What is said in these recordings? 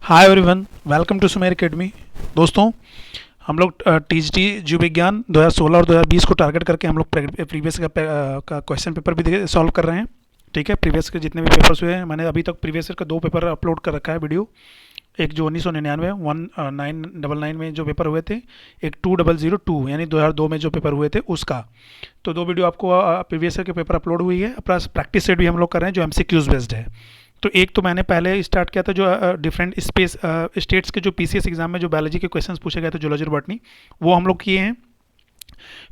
Hi everyone, welcome to Sumer Academy. दोस्तों, हम लोग टीजीटी जीव विज्ञान 2016 और 2020 को टारगेट करके हम लोग प्रीवियस का क्वेश्चन पेपर भी सॉल्व कर रहे हैं। ठीक है, प्रीवियस के जितने भी पेपर्स हुए हैं, मैंने अभी तक प्रीवियस का 2 पेपर अपलोड कर रखा है वीडियो। एक जो 1999 1999 में जो पेपर हुए थे, एक 2002 यानी 2002 में जो पेपर हुए थे उसका। तो 2 वीडियो आपको प्रीवियस के पेपर अपलोड हुई है, प्लस प्रैक्टिस सेट भी हम लोग कर रहे हैं जो एमसीक्यूज बेस्ड है। तो एक तो मैंने पहले स्टार्ट किया था जो डिफरेंट स्पेस स्टेट्स के जो पीसीएस एग्जाम में जो बायोलॉजी के क्वेश्चंस पूछे गए थे जूलॉजी और बॉटनी, वो हम लोग किए हैं।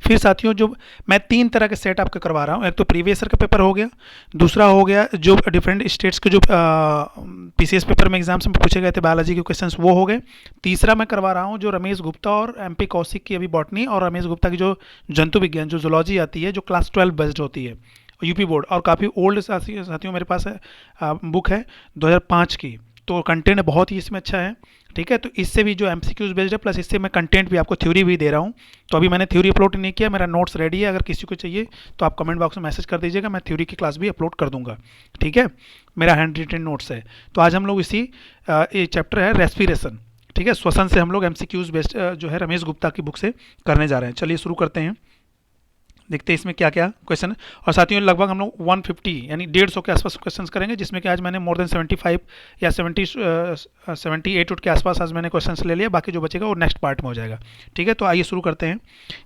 फिर साथियों, जो मैं 3 तरह के सेट आपके करवा रहा हूँ, एक तो प्रीवियस ईयर का पेपर हो गया, दूसरा हो गया जो डिफरेंट स्टेट्स के जो पीसीएस पेपर में एग्जाम्स में पूछे गए थे बायोलॉजी के क्वेश्चंस, वो हो गए। तीसरा मैं करवा रहा हूँ जो रमेश गुप्ता और एमपी कौशिक की अभी बॉटनी, और रमेश गुप्ता की जो जंतु विज्ञान जो जूलॉजी आती है जो क्लास 12 बेस्ड होती है, यूपी बोर्ड, और काफ़ी ओल्ड साथियों मेरे पास है बुक है 2005 की। तो कंटेंट बहुत ही इसमें अच्छा है। ठीक है, तो इससे भी जो एमसीक्यूज बेस्ड है, प्लस इससे मैं कंटेंट भी आपको थ्योरी भी दे रहा हूँ। तो अभी मैंने थ्योरी अपलोड नहीं किया, मेरा नोट्स रेडी है, अगर किसी को चाहिए तो आप कमेंट बॉक्स में मैसेज कर दीजिएगा, मैं थ्योरी की क्लास भी अपलोड कर दूंगा। ठीक है, मेरा हैंड रिटन नोट्स है। तो आज हम लोग इसी ये चैप्टर है रेस्पिरेशन, ठीक है, श्वसन से हम लोग एमसीक्यूज बेस्ड जो है रमेश गुप्ता की बुक से करने जा रहे हैं। चलिए शुरू करते हैं, देखते हैं इसमें क्या क्या क्वेश्चन है। और साथियों, लगभग हम लोग 150 यानी 150 के आसपास क्वेश्चंस करेंगे, जिसमें कि आज मैंने मोर देन 75 या 78 के आसपास आज मैंने क्वेश्चंस ले लिया, बाकी जो बचेगा वो नेक्स्ट पार्ट में हो जाएगा। ठीक है, तो आइए शुरू करते हैं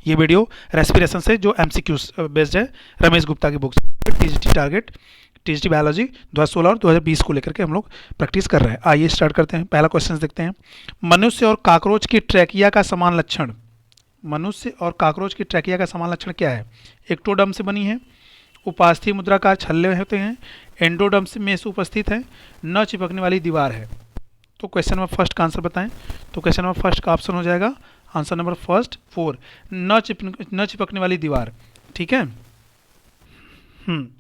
ये वीडियो रेस्पिरेशन से जो एमसीक्यूज बेस्ड है रमेश गुप्ता की बुक से। टीजीटी टारगेट, टीजीटी बायोलॉजी 2016 और 2020 को लेकर के हम लोग प्रैक्टिस कर रहे हैं। आइए स्टार्ट करते हैं, पहला क्वेश्चन देखते हैं। मनुष्य और काकरोच की ट्रैकिया का समान लक्षण, मनुष्य और काकरोच की ट्रैकिया का समान लक्षण क्या है? एक्टोडर्म से बनी है, उपास्थि मुद्रा का छल्ले होते हैं, एंडोडर्म में से उपस्थित है, न चिपकने वाली दीवार है। तो क्वेश्चन नंबर फर्स्ट का आंसर बताएं। तो क्वेश्चन नंबर फर्स्ट का ऑप्शन हो जाएगा आंसर नंबर फर्स्ट 4, न चिपकने वाली दीवार। ठीक है।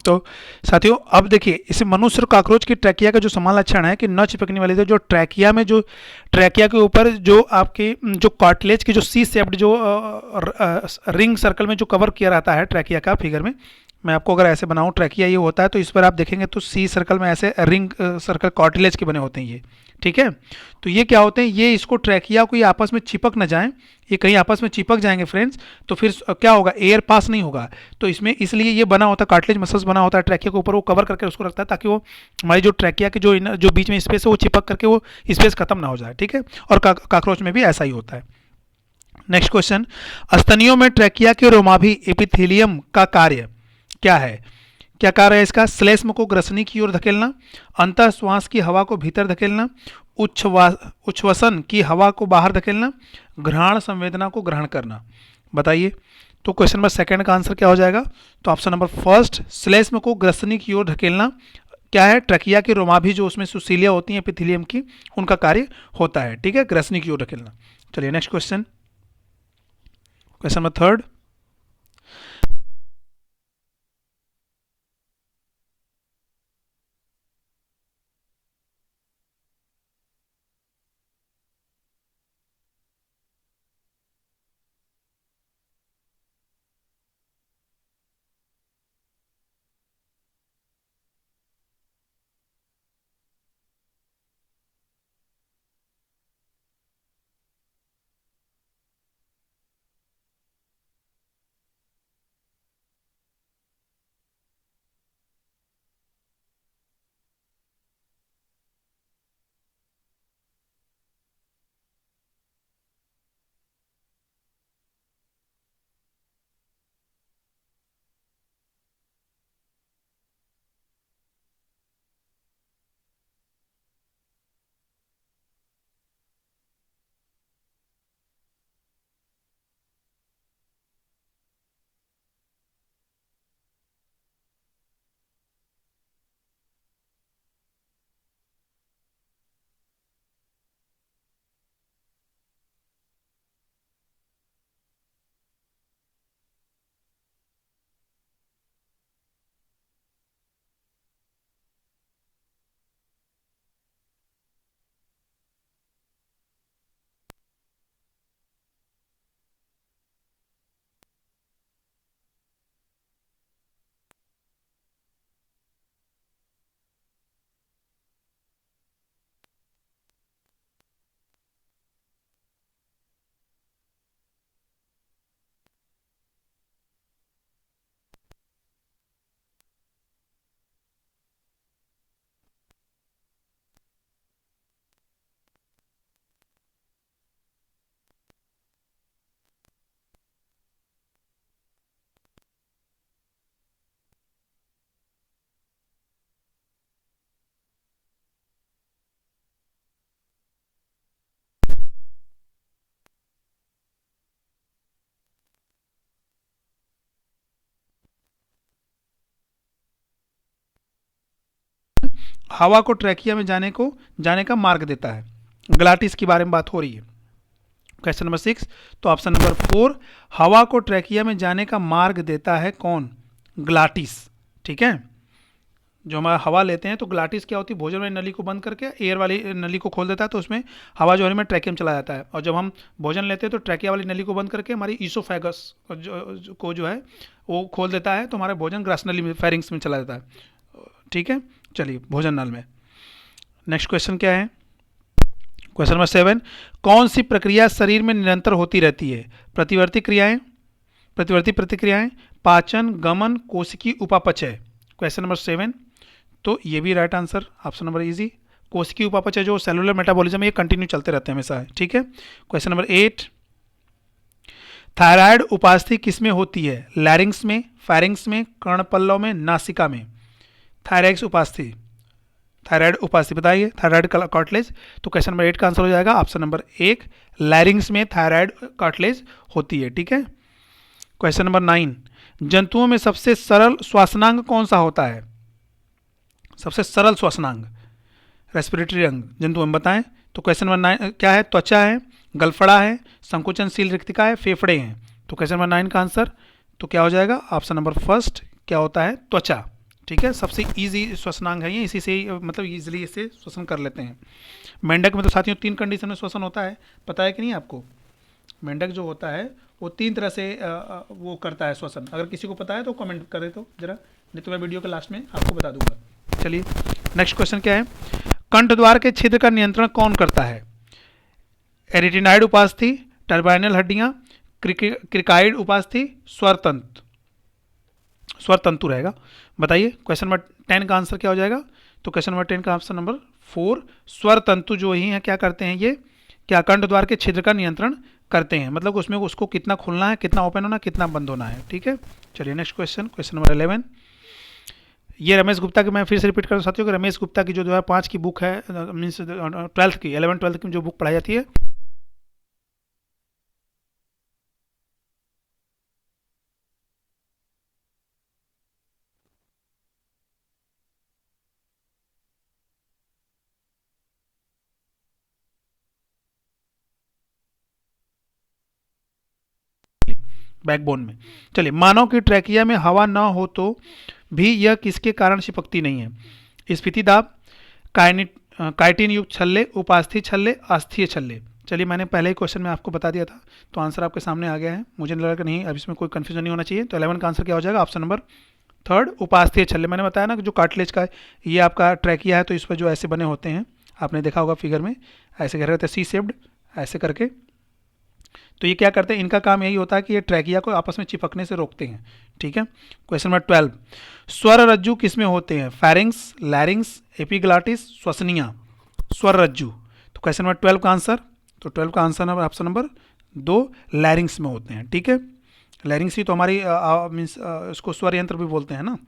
तो साथियों, अब देखिए, इसे मनुष्य और काकरोच की ट्रैकिया का जो समान लक्षण है कि न चिपकने वाली, जो ट्रैकिया में जो ट्रैकिया के ऊपर जो आपके जो कार्टिलेज की जो सी शेप्ड जो रिंग सर्कल में जो कवर किया रहता है ट्रैकिया का, फिगर में मैं आपको अगर ऐसे बनाऊं, ट्रैकिया ये होता है, तो इस पर आप देखेंगे तो सी सर्कल में ऐसे रिंग सर्कल कार्टिलेज के बने होते हैं ये। ठीक है, तो ये क्या होते हैं, ये इसको ट्रैकिया को ये आपस में चिपक न जाए, ये कहीं आपस में चिपक जाएंगे फ्रेंड्स, तो फिर क्या होगा, एयर पास नहीं होगा। तो इसमें इसलिए ये बना होता है, कार्टिलेज मसल्स बना होता है ट्रैकिया के ऊपर, वो कवर करके उसको रखता है, ताकि वो हमारी जो ट्रैकिया के जो बीच में स्पेस है वो चिपक करके वो स्पेस खत्म ना हो जाए। ठीक है, और काकरोच में भी ऐसा ही होता है। नेक्स्ट क्वेश्चन, स्तनियों में ट्रैकिया के रोमाभी एपिथेलियम का कार्य क्या है? क्या कार्य है इसका? श्लेष्म को ग्रसनी की ओर धकेलना, अंतः श्वास की हवा को भीतर धकेलना, उच्छ्वसन की हवा को बाहर धकेलना, घ्राण संवेदना को ग्रहण करना। बताइए। तो क्वेश्चन नंबर सेकंड का आंसर क्या हो जाएगा? तो ऑप्शन नंबर फर्स्ट, श्लेष्म को ग्रसनी की ओर धकेलना क्या है, ट्रकिया की रोमाभी जो उसमें सुसीलिया होती हैं एपिथेलियम की, उनका कार्य होता है। ठीक है, ग्रसनी की ओर धकेलना। चलिए next question, question number third. हवा को ट्रैकिया में जाने का मार्ग देता है? ग्लाटिस के बारे में बात हो रही है। क्वेश्चन नंबर 6, तो ऑप्शन नंबर 4, हवा को ट्रैकिया में जाने का मार्ग देता है कौन? ग्लाटिस। ठीक है, जो हमारा हवा लेते हैं तो ग्लाटिस क्या होती है, भोजन वाली नली को बंद करके एयर वाली नली को खोल देता है, तो उसमें हवा जो है हमें ट्रैकिया में चला जाता है। और जब हम भोजन लेते हैं तो ट्रैकिया वाली नली को बंद करके हमारी ईसोफेगस को जो है वो खोल देता है, तो हमारा भोजन ग्रास नली में, फेरिंग्स में चला जाता है। ठीक है, चलिए भोजन नल में। नेक्स्ट क्वेश्चन क्या है? क्वेश्चन नंबर 7, कौन सी प्रक्रिया शरीर में निरंतर होती रहती है? प्रतिवर्ती क्रियाएं, प्रतिवर्ती प्रतिक्रियाएं, पाचन, गमन, कोशिकी उपापचय। क्वेश्चन नंबर 7, तो ये भी right answer, option number easy. कोशिकी उपापचय जो सेलुलर मेटाबॉलिज्म है ये कंटिन्यू चलते रहते हैं हमेशा। ठीक है, क्वेश्चन नंबर 8, थायराइड उपास्थि किसमें होती है? लैरिंग्स में, फेरिंग्स में, कर्णपल्लव में, नासिका में। थायराइड उपास्थि, थायराइड उपास्थि बताइए, थायराइड कार्टिलेज। तो क्वेश्चन नंबर 8 का आंसर हो जाएगा ऑप्शन नंबर 1, लैरिंग्स में थायराइड कार्टिलेज होती है। ठीक है, क्वेश्चन नंबर 9, जंतुओं में सबसे सरल श्वासनांग कौन सा होता है? सबसे सरल श्वासनांग, रेस्पिरेटरी अंग जंतुओं में बताएं। तो क्वेश्चन नंबर 9 क्या है? त्वचा है, गलफड़ा है, संकुचनशील रिक्तिका है, फेफड़े हैं। तो क्वेश्चन नंबर 9 का आंसर तो क्या हो जाएगा? ऑप्शन नंबर फर्स्ट, क्या होता है? त्वचा। ठीक है, सबसे इजी श्वसनांग है ये, इसी से मतलब इजीली इसे श्वसन कर लेते हैं। मेंढक में तो साथियों 3 कंडीशन में श्वसन होता है, पता है कि नहीं आपको? मेंढक जो होता है वो 3 तरह से वो करता है श्वसन। अगर किसी को पता है तो कमेंट करे तो जरा, नहीं तो मैं वीडियो के लास्ट में आपको बता दूंगा। चलिए नेक्स्ट क्वेश्चन क्या है? कंठ द्वार के छिद्र का नियंत्रण कौन करता है? एरिटिनाइड उपास्थि, टर्बाइनल हड्डियां, क्रिकाइड उपास्थि, स्वरतंत्र, स्वरतंतु रहेगा। बताइए क्वेश्चन नंबर 10 का आंसर क्या हो जाएगा? तो क्वेश्चन नंबर 10 का ऑप्शन नंबर 4, स्वरतंतु जो ही है क्या करते हैं? ये क्या कंठ द्वार के छिद्र का नियंत्रण करते हैं, मतलब उसमें उसको कितना खुलना है, कितना ओपन होना, कितना बंद होना है। ठीक है, चलिए नेक्स्ट क्वेश्चन, क्वेश्चन नंबर 11। ये रमेश गुप्ता की, मैं फिर से रिपीट कर साथियों कि रमेश गुप्ता की जो 2005 की बुक है, मीन्स 12th की, 11th-12th की जो बुक पढ़ाई जाती है, बैकबोन में। चलिए, मानव की ट्रैकिया में हवा न हो तो भी यह किसके कारण चिपकती नहीं है? स्फीति दाब, काइटिन युक्त छल्ले, उपास्थि छल्ले, अस्थीय छल्ले। चलिए, मैंने पहले ही क्वेश्चन में आपको बता दिया था, तो आंसर आपके सामने आ गया है। मुझे लगा कि नहीं, अब इसमें कोई कंफ्यूजन नहीं होना चाहिए। तो 11 का आंसर क्या हो जाएगा? ऑप्शन नंबर 3, उपास्थीय छल्ले। मैंने बताया ना कि जो कार्टिलेज का है, ये आपका ट्रैकिया है, तो इस पर जो ऐसे बने होते हैं, आपने देखा होगा फिगर में, ऐसे कह रहे थे सी शेप्ड, ऐसे करके। तो ये क्या करते हैं? इनका काम यही होता है कि ये ट्रैकिया को आपस में चिपकने से रोकते हैं। ठीक है, क्वेश्चन नंबर 12, स्वर रज्जु किस में होते हैं? फेरिंग्स, लैरिंग्स, एपिग्लाटिस, श्वसनिया। स्वर रज्जु, तो क्वेश्चन नंबर 12 का आंसर, तो 12 का आंसर नंबर ऑप्शन नंबर 2, लैरिंग्स में होते हैं। ठीक है, लैरिंग्स ही तो हमारी मीन्स इसको स्वर यंत्र भी बोलते हैं ना।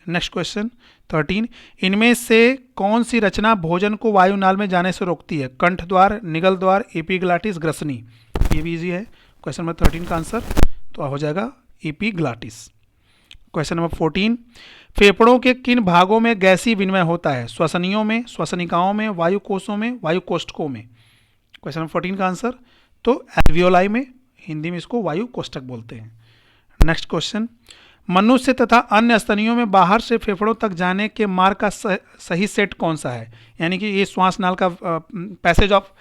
नेक्स्ट क्वेश्चन 13, इनमें से कौन सी रचना भोजन को वायुनाल में जाने से रोकती है? कंठ द्वार, निगल द्वार, एपिग्लाटिस, ग्रसनी। ये भी इजी है। क्वेश्चन नंबर 13 का आंसर तो हो जाएगा एपिग्लाटिस। क्वेश्चन नंबर 14, फेफड़ों के किन भागों में गैसीय विनिमय होता है? श्वसनियों में, श्वसनिकाओं में, वायु कोषों में, वायु कोष्ठकों में। क्वेश्चन नंबर 14 का आंसर तो एल्वियोलाई में, हिंदी में इसको वायु कोष्ठक बोलते हैं। नेक्स्ट क्वेश्चन, मनुष्य तथा अन्य स्तनियों में बाहर से फेफड़ों तक जाने के मार्ग का सही सेट कौन सा है? यानी कि ये श्वास नाल का पैसेज ऑफ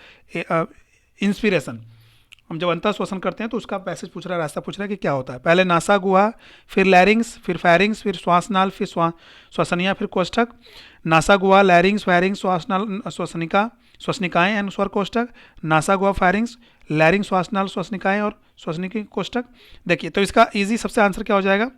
इंस्पिरेशन, हम जब अंतर श्वसन करते हैं तो उसका पैसेज पूछ रहा है, रास्ता पूछ रहा है कि क्या होता है? पहले नासा गुहा, फिर लैरिंग्स, फिर फेरिंग्स, फिर श्वासनाल, फिर श्वसनिया, फिर कोष्ठक। नासा गुहा, लैरिंग्स, फेरिंग्स, श्वासनाल, श्वसनिका, श्वसनिकाएं एंड स्वर कोष्ठक। नासा गुहा, फेरिंग्स, लैरिंग्स, श्वासनाल, श्वसनिकाएं और श्वसनिकी कोष्ठक। देखिए, तो इसका इजी सबसे आंसर क्या हो जाएगा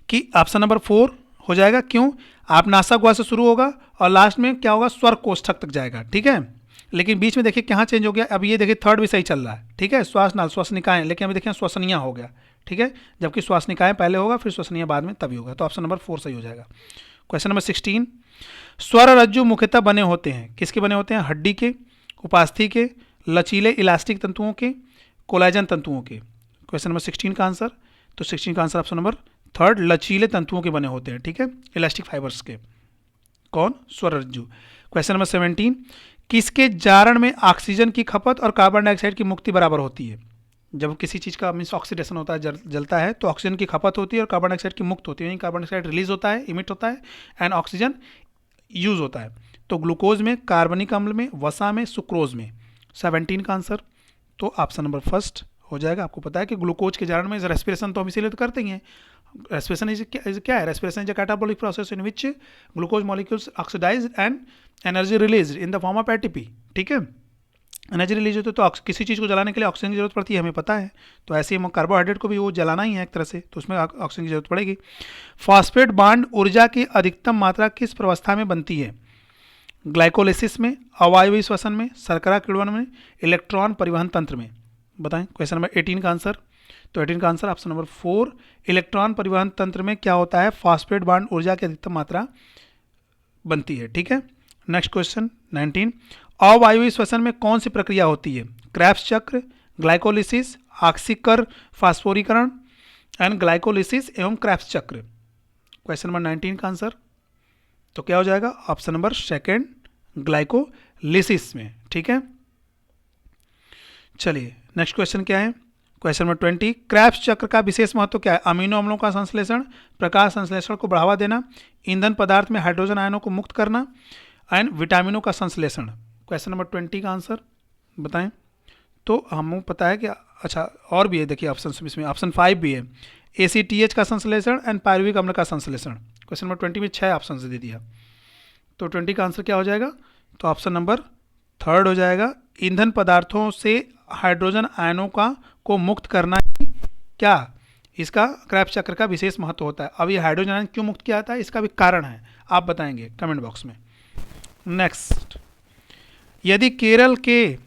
कि ऑप्शन नंबर 4 हो जाएगा। क्यों? आप नासा गुहा से शुरू होगा और लास्ट में क्या होगा? स्वर कोष्ठक तक जाएगा। ठीक है, लेकिन बीच में देखिए कहाँ चेंज हो गया। अब ये देखिए 3rd भी सही चल रहा है। ठीक है, श्वासनाल, श्वसनिकाएं, लेकिन अभी देखिए श्वसनिया हो गया। ठीक है, जबकि श्वासनिकाएं पहले होगा, फिर श्वसनिया बाद में तभी होगा। तो ऑप्शन नंबर 4 सही हो जाएगा। क्वेश्चन नंबर 16, स्वर रज्जु मुख्यतः बने होते हैं, किसके बने होते हैं? हड्डी के, उपास्थि के, लचीले इलास्टिक तंतुओं के, कोलाजन तंतुओं के। क्वेश्चन नंबर 16 का आंसर, तो 16 का आंसर ऑप्शन नंबर 3, लचीले तंतुओं के बने होते हैं। ठीक है, इलास्टिक फाइबर्स के। कौन? स्वररज्जु। क्वेश्चन नंबर 17, किसके जारण में ऑक्सीजन की खपत और कार्बन डाइऑक्साइड की मुक्ति बराबर होती है? जब किसी चीज़ का मीन्स ऑक्सीडेशन होता है, जलता है, तो ऑक्सीजन की खपत होती है और कार्बन डाइऑक्साइड की मुक्त होती है, यानी कार्बन डाइऑक्साइड रिलीज होता है, इमिट होता है, एंड ऑक्सीजन यूज होता है। तो ग्लूकोज में, कार्बनिक अम्ल में, वसा में, सुक्रोज में। 17 का आंसर तो ऑप्शन नंबर फर्स्ट हो जाएगा। आपको पता है कि ग्लूकोज के जारण में रेस्पिरेशन तो हम इसीलिए तो करते ही हैं। रेस्पिरेशन इज क्या है? Respiration is a catabolic process in which glucose molecules oxidise and energy release in the form of ATP. ठीक है, एनर्जी रिलीज होती है तो किसी चीज़ को जलाने के लिए ऑक्सीजन की जरूरत पड़ती है, हमें पता है। तो ऐसे ही कार्बोहाइड्रेट को भी वो जलाना ही है एक तरह से, तो उसमें ऑक्सीजन की जरूरत पड़ेगी। फॉस्फेट बांड ऊर्जा की अधिकतम मात्रा किस प्रवस्था में बनती है? ग्लाइकोलिसिस में, अवायवीय श्वसन में, शर्करा किण्वन में, इलेक्ट्रॉन परिवहन तंत्र में। बताएं। क्वेश्चन नंबर 18 का आंसर तो 18 का आंसर ऑप्शन नंबर 4, इलेक्ट्रॉन परिवहन तंत्र में क्या होता है? फॉस्फेट बांड ऊर्जा की अधिकतम मात्रा बनती है। ठीक है, नेक्स्ट क्वेश्चन 19, अवायवीय श्वसन में कौन सी प्रक्रिया होती है? क्रेब्स चक्र, ग्लाइकोलिसिस, ऑक्सीकर फास्फोरीकरण एंड ग्लाइकोलिसिस एवं क्रेब्स चक्र। क्वेश्चन नंबर 19 का आंसर तो क्या हो जाएगा? ऑप्शन नंबर सेकंड, ग्लाइकोलिसिस में। ठीक है, चलिए नेक्स्ट क्वेश्चन क्या है? क्वेश्चन नंबर 20, क्रेब्स चक्र का विशेष महत्व क्या है? अमीनो अम्लों का संश्लेषण, प्रकाश संश्लेषण को बढ़ावा देना, ईंधन पदार्थ में हाइड्रोजन आयनों को मुक्त करना एंड विटामिनों का संश्लेषण। क्वेश्चन नंबर 20 का आंसर बताएं। तो हमको पता है कि अच्छा और भी है, देखिए ऑप्शन इसमें ऑप्शन 5 भी है, ACTH का संश्लेषण एंड पायरुविक अम्ल का संश्लेषण। क्वेश्चन नंबर 20 में 6 ऑप्शन दे दिया, तो 20 का आंसर क्या हो जाएगा? तो ऑप्शन नंबर थर्ड हो जाएगा, ईंधन पदार्थों से हाइड्रोजन आयनों को मुक्त करना ही क्या इसका क्रेब्स चक्र का विशेष महत्व होता है। अब ये हाइड्रोजन आयन क्यों मुक्त किया जाता है, इसका भी कारण है, आप बताएंगे कमेंट बॉक्स में। नेक्स्ट, यदि केरल के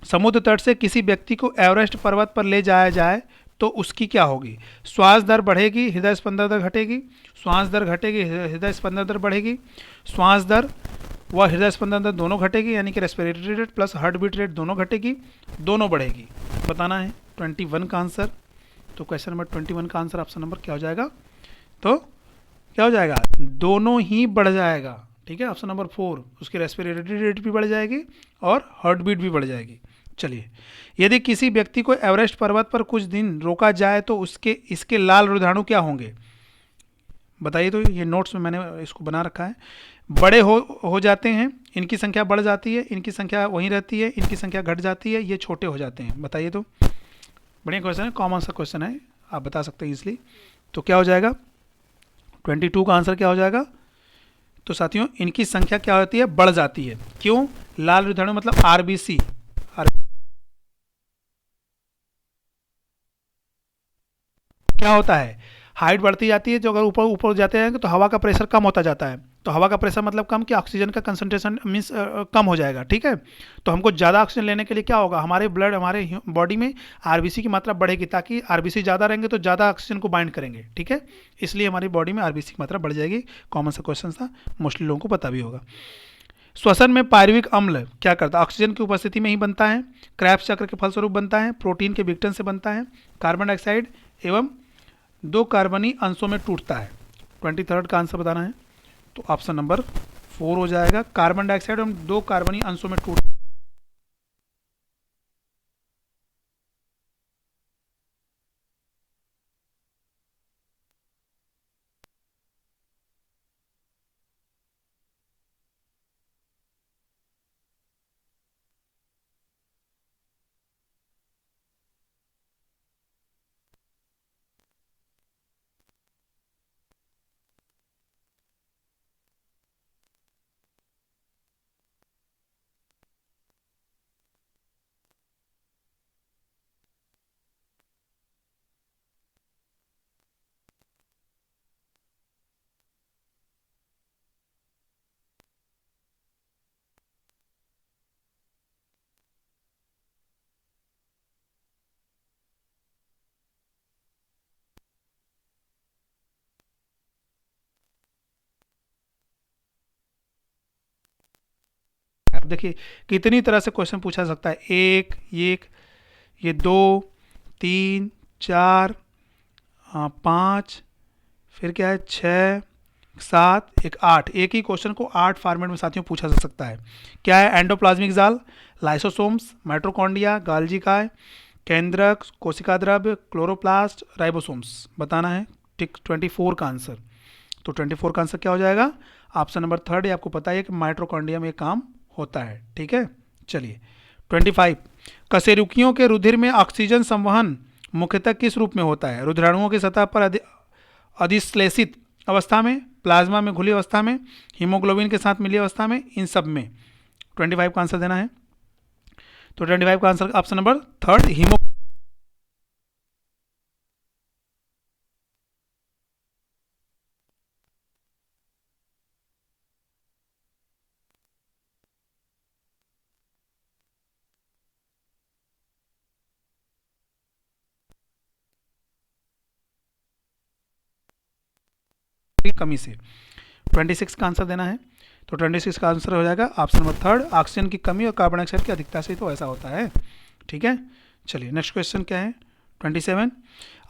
समुद्र तट से किसी व्यक्ति को एवरेस्ट पर्वत पर ले जाया जाए तो उसकी क्या होगी? श्वास दर बढ़ेगी, हृदय स्पंदन दर घटेगी, श्वास दर घटेगी, हृदय स्पंदन दर बढ़ेगी, श्वास दर व हृदय स्पंदन दर दोनों घटेगी, यानी कि respiratory rate plus heart beat rate दोनों घटेगी, दोनों बढ़ेगी। बताना है 21 का आंसर। तो क्वेश्चन नंबर 21 का आंसर ऑप्शन नंबर क्या हो जाएगा? तो क्या हो जाएगा? दोनों ही बढ़ जाएगा। ठीक है, ऑप्शन नंबर 4, उसकी रेस्पिरेटरी रेट भी बढ़ जाएगी और हार्ट बीट भी बढ़ जाएगी। चलिए, यदि किसी व्यक्ति को एवरेस्ट पर्वत पर कुछ दिन रोका जाए तो इसके लाल रोधाणु क्या होंगे? बताइए। तो ये नोट्स में मैंने इसको बना रखा है। बड़े हो जाते हैं, इनकी संख्या बढ़ जाती है, इनकी संख्या वहीं रहती है, इनकी संख्या घट जाती है, ये छोटे हो जाते हैं। बताइए। तो बढ़िया क्वेश्चन है, कॉमन सा क्वेश्चन है, आप बता सकते हैं इसलिए। तो क्या हो जाएगा? 22 का आंसर क्या हो जाएगा? तो साथियों, इनकी संख्या क्या होती है? बढ़ जाती है। क्यों? लाल रोधाणु मतलब RBC। क्या होता है? हाइट बढ़ती जाती है, जो अगर ऊपर ऊपर जाते हैं तो हवा का प्रेशर कम होता जाता है। तो हवा का प्रेशर मतलब कम, कि ऑक्सीजन का कंसंट्रेशन मीन्स कम हो जाएगा। ठीक है, तो हमको ज़्यादा ऑक्सीजन लेने के लिए क्या होगा? हमारे ब्लड, हमारे बॉडी में RBC की मात्रा बढ़ेगी, ताकि RBC ज़्यादा रहेंगे तो ज़्यादा ऑक्सीजन को बाइंड करेंगे। ठीक है, इसलिए हमारी बॉडी में RBC की मात्रा बढ़ जाएगी। कॉमन सा क्वेश्चन था, मोस्टली लोगों को पता भी होगा। श्वसन में पायरुविक अम्ल क्या करता है? ऑक्सीजन की उपस्थिति में ही बनता है, क्रेब्स चक्र के फलस्वरूप बनता है, प्रोटीन के विघटन से बनता है, कार्बन डाइऑक्साइड एवं 2 कार्बनी अंशों में टूटता है। 23 का आंसर बताना है, तो ऑप्शन नंबर 4 हो जाएगा, कार्बन डाइऑक्साइड एवं 2 कार्बनी अंशों में टूट। अब देखिए कितनी तरह से क्वेश्चन पूछा सकता है। एक ये 2 3 4 5, फिर क्या है 6 7, एक 8, एक ही क्वेश्चन को 8 फॉर्मेट में साथियों पूछा जा सकता है। क्या है? एंडोप्लाज्मिक जाल, लाइसोसोम्स, माइटोकॉन्ड्रिया, गाल्जी काय, केंद्रक, कोशिका द्रव्य, क्लोरोप्लास्ट, राइबोसोम्स बताना है। ठीक 24 का आंसर। तो 24 का आंसर क्या हो जाएगा? Option number 3। आपको पता है कि माइटोकॉन्ड्रिया में काम होता है। ठीक है, चलिए 25। कशेरुकियों के रुधिर में ऑक्सीजन संवहन मुख्यतः किस रूप में होता है? रुधिराणुओं की सतह पर अधिश्लेषित अवस्था में, प्लाज्मा में घुली अवस्था में, हीमोग्लोबिन के साथ मिली अवस्था में, इन सब में। 25 का आंसर देना है। तो 25 का आंसर ऑप्शन नंबर 3 हीमो की कमी से। 26 का आंसर देना है। तो 26 का आंसर हो जाएगा ऑप्शन नंबर 3 ऑक्सीजन की कमी और कार्बन डाइऑक्साइड की अधिकता से तो ऐसा होता है। ठीक है, चलिए नेक्स्ट क्वेश्चन क्या है? 27।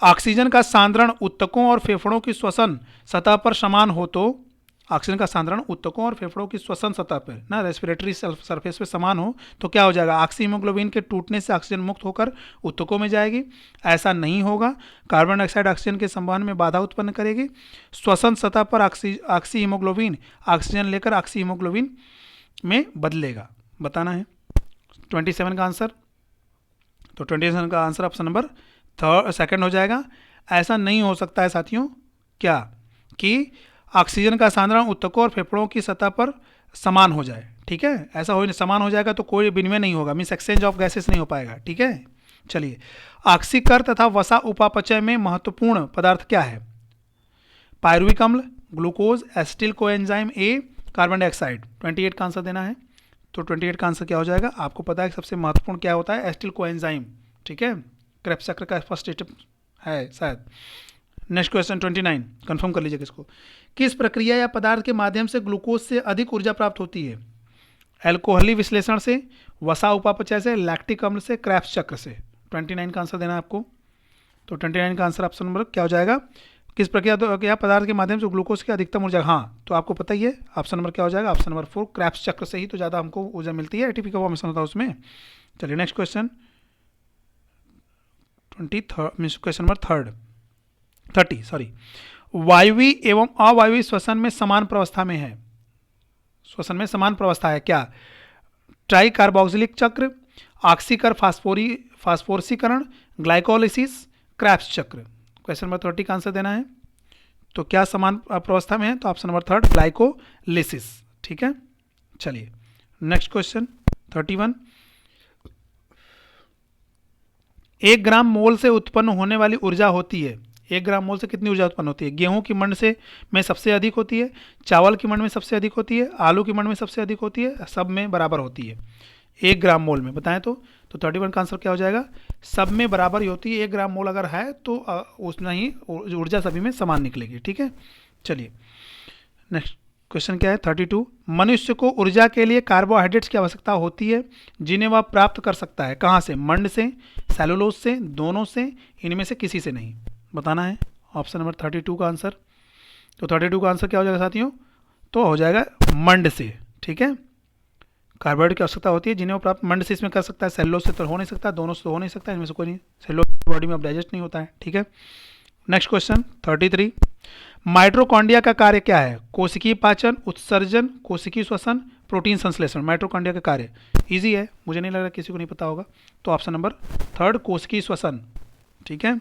ऑक्सीजन का सांद्रण ऊतकों और फेफड़ों की श्वसन सतह पर समान हो तो, ऑक्सीजन का सांद्रण ऊतकों और फेफड़ों की श्वसन सतह पर ना रेस्पिरेटरी सरफेस पे समान हो तो क्या हो जाएगा? ऑक्सी हीमोग्लोबिन के टूटने से ऑक्सीजन मुक्त होकर ऊतकों में जाएगी। ऐसा नहीं होगा। कार्बन डाइऑक्साइड ऑक्सीजन के संवहन में बाधा उत्पन्न करेगी। श्वसन सतह पर ऑक्सी हीमोग्लोबिन ऑक्सीजन लेकर ऑक्सी हीमोग्लोबिन में बदलेगा। बताना है 27 का आंसर। तो 27 का आंसर ऑप्शन नंबर 2 हो जाएगा। ऐसा नहीं हो सकता है साथियों, क्या कि ऑक्सीजन का सांद्रण ऊतकों और फेफड़ों की सतह पर समान हो जाए। ठीक है, ऐसा हो समान हो जाएगा तो कोई विनिमय नहीं होगा, मीन्स एक्सचेंज ऑफ गैसेस नहीं हो पाएगा। ठीक है, चलिए ऑक्सीकर तथा वसा उपापचय में महत्वपूर्ण पदार्थ क्या है? पायरुविक अम्ल, glucose, acetyl coenzyme A, carbon dioxide. 28 का आंसर देना है। तो 28 का आंसर क्या हो जाएगा? आपको पता है सबसे महत्वपूर्ण क्या होता है? Acetyl coenzyme. ठीक है, क्रेब्स चक्र का फर्स्ट स्टेप है शायद। नेक्स्ट क्वेश्चन 29, कंफर्म कर लीजिए किसको। किस प्रक्रिया या पदार्थ के माध्यम से ग्लूकोज से अधिक ऊर्जा प्राप्त होती है? एल्कोहली विश्लेषण से, वसा उपापचय से, लैक्टिक अम्ल से, क्रेब्स चक्र से। 29 का आंसर देना है आपको। तो 29 का आंसर ऑप्शन नंबर क्या हो जाएगा? किस प्रक्रिया या पदार्थ के माध्यम से ग्लूकोज की अधिकतम ऊर्जा? हाँ, तो आपको पता ही है ऑप्शन नंबर क्या हो जाएगा? ऑप्शन नंबर 4 क्रेब्स चक्र से ही तो ज़्यादा हमको ऊर्जा मिलती है, एटीपी का फॉर्मेशन होता है उसमें। चलिए next question question number 30 sorry. वायवीय एवं अवायवीय श्वसन में समान प्रवस्था में है। श्वसन में समान प्रवस्था है क्या? ट्राई कार्बोक्सिलिक चक्र, ऑक्सीकर फास्फोरसीकरण, ग्लाइकोलिसिस, क्रेब्स चक्र। क्वेश्चन नंबर 30 का आंसर देना है। तो क्या समान प्रवस्था में है? तो ऑप्शन नंबर 3 ग्लाइकोलिसिस। ठीक है, चलिए नेक्स्ट क्वेश्चन 31। 1 ग्राम मोल से उत्पन्न होने वाली ऊर्जा होती है, 1 ग्राम मोल से कितनी ऊर्जा उत्पन्न होती है? गेहूं की मंड से में सबसे अधिक होती है, चावल की मंड में सबसे अधिक होती है, आलू की मंड में सबसे अधिक होती है, सब में बराबर होती है। 1 ग्राम मोल में बताएं तो 31 का आंसर क्या हो जाएगा? सब में बराबर ही होती है। 1 ग्राम मोल अगर है तो उतना ही ऊर्जा सभी में समान निकलेगी। ठीक है, चलिए नेक्स्ट क्वेश्चन क्या है? 32। मनुष्य को ऊर्जा के लिए कार्बोहाइड्रेट्स की आवश्यकता होती है जिन्हें वह प्राप्त कर सकता है कहाँ से? मंड से, सेलुलोज से, दोनों से, इनमें से किसी से नहीं। बताना है ऑप्शन नंबर 32 का आंसर। तो 32 का आंसर क्या हो जाएगा साथियों? तो हो जाएगा मंड से। ठीक है, कार्बोहाइड्रेट की आवश्यकता होती है जिन्हें वो प्राप्त मंड से इसमें कर सकता है, सेलुलोज से तो हो नहीं सकता, दोनों से तो हो नहीं सकता, इनमें से कोई नहीं। सेलुलोज बॉडी में अब डाइजेस्ट नहीं होता है। ठीक है, नेक्स्ट क्वेश्चन 33। माइटोकॉन्ड्रिया का कार्य क्या है? कोशिकीय पाचन, उत्सर्जन, कोशिकीय श्वसन, प्रोटीन संश्लेषण। माइटोकॉन्ड्रिया का कार्य इजी है, मुझे नहीं लग रहा किसी को नहीं पता होगा। तो ऑप्शन नंबर 3 कोशिकीय श्वसन। ठीक है,